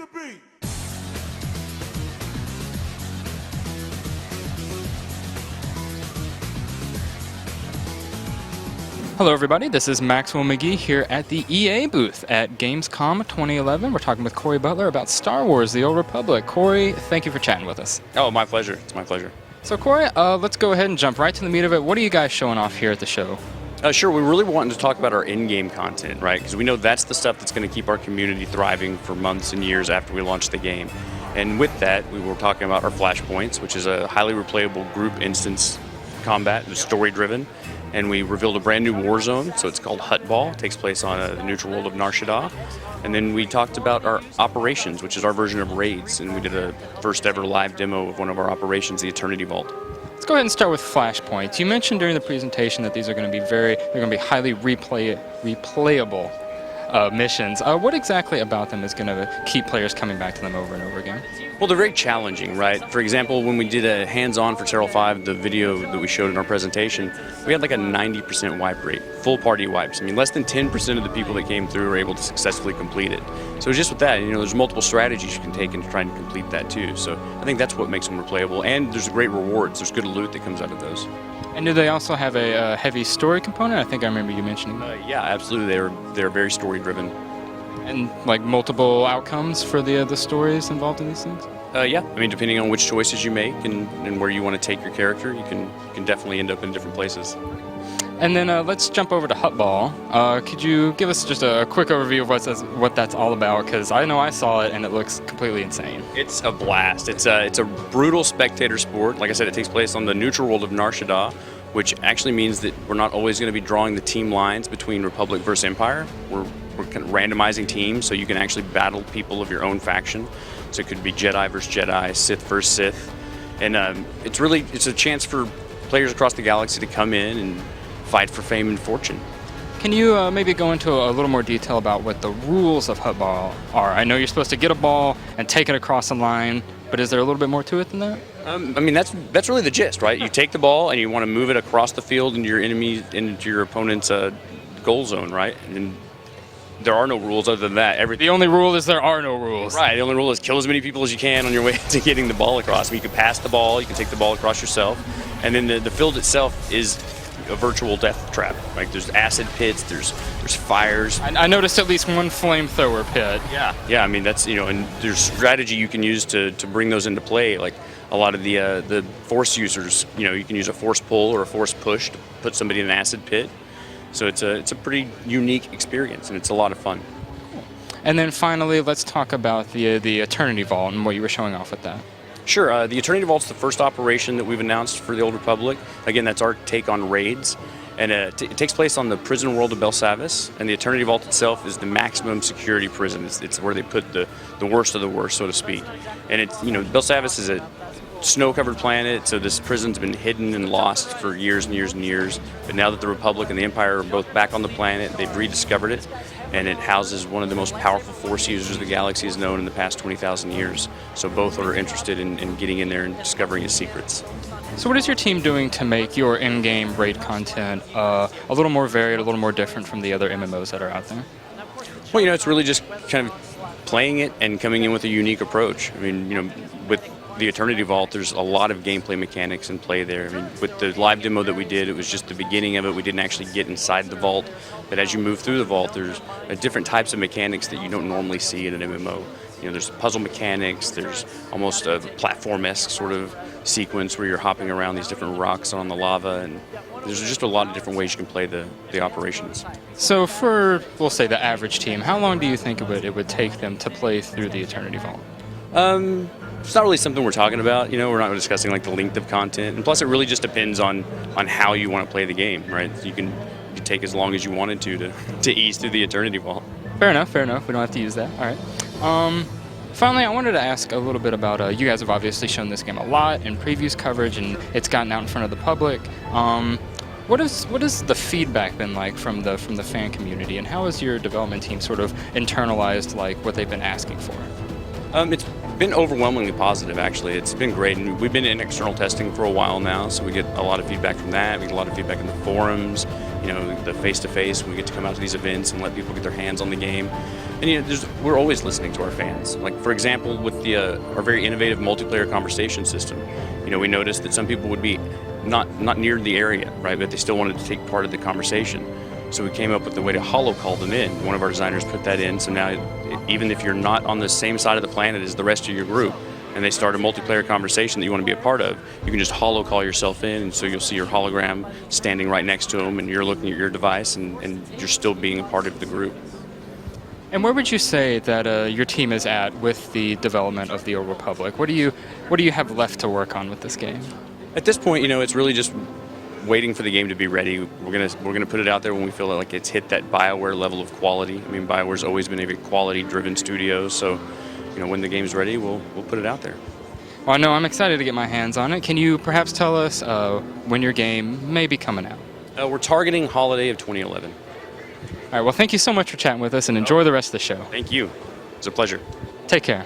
the beat. Hello everybody, this is Maxwell McGee here at the EA booth at Gamescom 2011. We're talking with Corey Butler about Star Wars: The Old Republic. Corey, thank you for chatting with us. Oh, my pleasure. It's my pleasure. So Corey, let's go ahead and jump right to the meat of it. What are you guys showing off here at the show? Sure, we really wanted to talk about our in-game content, right? Because we know that's the stuff that's going to keep our community thriving for months and years after we launch the game. And with that, we were talking about our flashpoints, which is a highly replayable group instance combat, it's story-driven. And we revealed a brand new war zone, so it's called Huttball. It takes place on the neutral world of Nar Shaddaa. And then we talked about our operations, which is our version of raids, and we did a first ever live demo of one of our operations, the Eternity Vault. Let's go ahead and start with flashpoints. You mentioned during the presentation that these are going to be highly replayable missions. What exactly about them is going to keep players coming back to them over and over again? Well, they're very challenging, right? For example, when we did a hands-on for Terral 5, the video that we showed in our presentation, we had like a 90% wipe rate, full party wipes. I mean, less than 10% of the people that came through were able to successfully complete it. So just with that, there's multiple strategies you can take in trying to complete that too. So I think that's what makes them replayable, and there's great rewards. There's good loot that comes out of those. And do they also have a heavy story component? I think I remember you mentioning that. Yeah, absolutely. They're very story-driven. And like multiple outcomes for the stories involved in these things? Yeah, I mean, depending on which choices you make and where you want to take your character, you can definitely end up in different places. And then let's jump over to Huttball. Could you give us just a quick overview of what that's all about? Because I know I saw it and it looks completely insane. It's a blast. It's a brutal spectator sport. Like I said, it takes place on the neutral world of Nar Shaddaa, which actually means that we're not always going to be drawing the team lines between Republic versus Empire. We're kind of randomizing teams, so you can actually battle people of your own faction. So it could be Jedi versus Jedi, Sith versus Sith, and it's a chance for players across the galaxy to come in and fight for fame and fortune. Can you maybe go into a little more detail about what the rules of Huttball are? I know you're supposed to get a ball and take it across a line, but is there a little bit more to it than that? I mean, that's really the gist, right? You take the ball and you want to move it across the field into your opponent's goal zone, right? And there are no rules other than that. The only rule is there are no rules. Right. The only rule is kill as many people as you can on your way to getting the ball across. I mean, you can pass the ball, you can take the ball across yourself, and then the field itself is a virtual death trap. Like there's acid pits, there's fires. I noticed at least one flamethrower pit. Yeah. I mean, that's and there's strategy you can use to bring those into play. Like a lot of the force users, you can use a force pull or a force push to put somebody in an acid pit. So it's a pretty unique experience, and it's a lot of fun. Cool. And then finally, let's talk about the Eternity Vault and what you were showing off with that. Sure. The Eternity Vault's the first operation that we've announced for the Old Republic. Again, that's our take on raids. And it takes place on the prison world of Belsavis, and the Eternity Vault itself is the maximum security prison. It's where they put the worst of the worst, so to speak. And Belsavis is a snow-covered planet, so this prison's been hidden and lost for years and years and years. But now that the Republic and the Empire are both back on the planet, they've rediscovered it, and it houses one of the most powerful force users the galaxy has known in the past 20,000 years. So both are interested in getting in there and discovering its secrets. So what is your team doing to make your in-game raid content a little more varied, a little more different from the other MMOs that are out there? Well, it's really just kind of playing it and coming in with a unique approach. I mean, with the Eternity Vault, there's a lot of gameplay mechanics in play there. I mean, with the live demo that we did, it was just the beginning of it. We didn't actually get inside the vault. But as you move through the vault, there's different types of mechanics that you don't normally see in an MMO. There's puzzle mechanics, there's almost a platform-esque sort of sequence where you're hopping around these different rocks on the lava, and there's just a lot of different ways you can play the operations. So for, we'll say, the average team, how long do you think it would take them to play through the Eternity Vault? It's not really something we're talking about. We're not discussing like the length of content, and plus it really just depends on how you want to play the game, right? You can take as long as you wanted to ease through the Eternity Vault. Fair enough. We don't have to use that. All right. Finally, I wanted to ask a little bit about, you guys have obviously shown this game a lot in previews coverage, and it's gotten out in front of the public. What has the feedback been like from the fan community, and how has your development team sort of internalized what they've been asking for? It's been overwhelmingly positive, actually. It's been great, and we've been in external testing for a while now, so we get a lot of feedback from that. We get a lot of feedback in the forums, the face-to-face when we get to come out to these events and let people get their hands on the game. And we're always listening to our fans. Like, for example, with our very innovative multiplayer conversation system, we noticed that some people would be not near the area, right, but they still wanted to take part of the conversation. So we came up with the way to hollow call them in. One of our designers put that in, so now even if you're not on the same side of the planet as the rest of your group, and they start a multiplayer conversation that you want to be a part of, you can just hollow call yourself in, and so you'll see your hologram standing right next to them, and you're looking at your device, and you're still being a part of the group. And where would you say that your team is at with the development of the Old Republic? What do you have left to work on with this game? At this point, it's really just waiting for the game to be ready. We're gonna put it out there when we feel like it's hit that BioWare level of quality. I mean, BioWare's always been a very quality-driven studio, so when the game's ready, we'll put it out there. Well, I know I'm excited to get my hands on it. Can you perhaps tell us when your game may be coming out? We're targeting holiday of 2011. All right, well, thank you so much for chatting with us, and enjoy the rest of the show. Thank you. It's a pleasure. Take care.